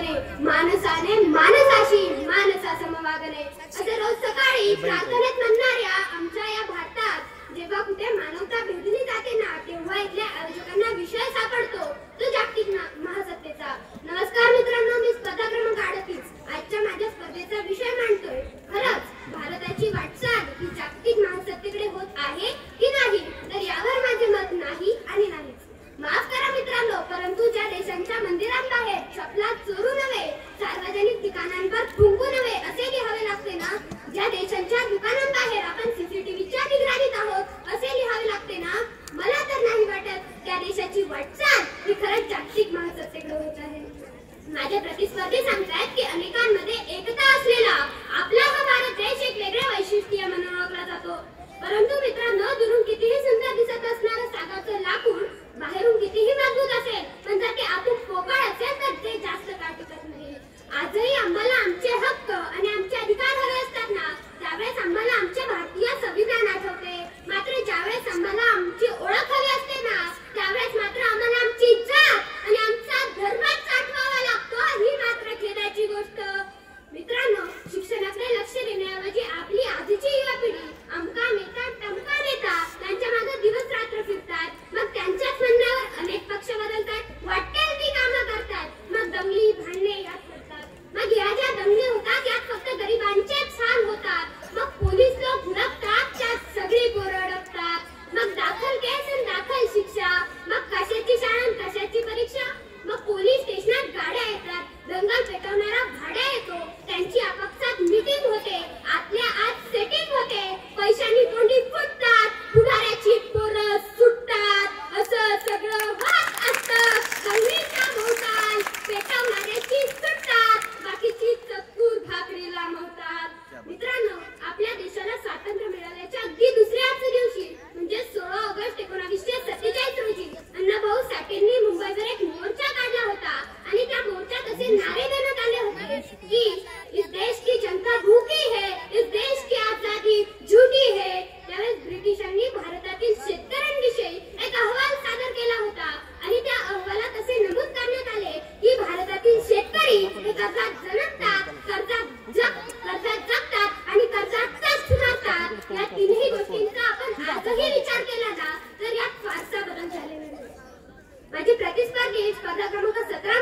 वागणे, माणसाने माणसाशी माणसा समवागणे असे रोज सकाळी प्रार्थनेत म्हणणाऱ्या आमच्या या भारतात जेव्हा कुठे मानवता भेदली जाते ना, तेव्हा इथल्या आयोजकांना विषय सापडतो तो जागतिक महासत्तेचा. नमस्कार मित्रांनो, मी स्पर्धा क्रमांक 38 आजच्या माझ्या स्पर्धेचा विषय मांडतोय. खरंच भारताची वाटचाल ही जागतिक महासत्तेकडे होत आहे की नाही, तर यावर माझे मत नाही आणि नाहीच. माफ करा मित्रांनो, परंतु ज्या देशांच्या मंदिरांबाहेर चपला चोरू नव्हे, सार्वजनिक ठिकाणांवर थुंकू नव्हे असे लिहावे लागते ना, ज्या देशांच्या दुकानांबाहेर आपण सीसीटीव्हीच्या निगराणीत आहोत असे लिहावे लागते ना, मला तर नाही वाटत त्या देशाची वाटचाल ही खरंच जागतिक महासत्तेकडे होत आहे. माझे प्रतिस्पर्धी सांगतायत की अनेकांमध्ये एकता असलेला आपला हा भारत देश एक वेगळे वैशिष्ट्य म्हणून ओळखला जातो. परंतु मित्रांनो, दुरून कितीही सुंदर दिसत असणारं सागाचं लाकूड बाहेरून कितीही मजबूत असेल, पण जर ते आतून पोकळ असेल तर ते जास्त काळ टिकत नाही. आजही आम्हाला आमचे हक्क आणि आमचे अधिकार हवे असतात ना, त्यावेळेस आम्हाला आमचे भारतीय संविधान आठवते. मात्र ज्यावेळेस आम्हाला आमची ओळख हवी असते ना, त्यावेळेस मात्र आम्हाला आमची जात आणि आमचा धर्मच आठवावा लागतो. ही मात्र खेदाची गोष्ट. मित्रांनो, शिक्षणाकडे लक्ष देण्याऐवजी आपली आजची युवा पिढी अमका नेता टमका नेता त्यांच्या मागे दिवस रात्र फिरतात. मग त्यांच्याच म्हणण्यावर अनेक पक्ष बदलतात, वाटेल ती कामं करतात. मग दंगली भांडणे यात करतात. मग या ज्या दंगली होतात यात फक्त गरिबांचेच हाल होतात. मग पोलीस लोक हुडकतात, त्यात सगळी पोरं अडकतात. मग दाखल केस आणि दाखल शिक्षा. मग कशाची शाळा आणि कशाची परीक्षा. मग पोलीस स्टेशनात गाड्या येतात, दंगल पेटवणारा भाड्या येतो, त्यांची आपापसात मीटिंग होते, आतल्या आत सेटिंग होते, पैशांनी तोंडी फुटतात, पुढाऱ्याची पोरं सुटतात. असं सगळं होत असतं. दंगलीचा भोवताल, पेटवणाऱ्याची सुटतात, बाकीची चतुर भाकरीला मोहतात. मित्रांनो, आपल्या देशाला स्वातंत्र्य मिळाल्याच्या अगदी दुसऱ्याच दिवशी म्हणजे 16 ऑगस्ट 1947 रोजी अण्णाभाऊ साठेंनी मुंबईवर एक मोर्चा काढला होता आणि त्या मोर्चात असे नारे देण्यात आले होते की इस देश की जनता भूखी है, इस देश की आजादी झूठी है. त्यावेळेस ब्रिटिशांनी भारतातील शेतकऱ्यांविषयी एक अहवाल सादर केला होता आणि त्या अहवालात असे नमूद करण्यात आले की भारतातील शेतकरी हे कर्जात जगतात, कर्जात जगतात आणि कर्जातच मरतात. या तिन्ही गोष्टींचा आपण आजही विचार केला ना, तर यात फारसा बदल झालेला नाही. माझी प्रतिस्पर्धी स्पर्धा क्रमांक 17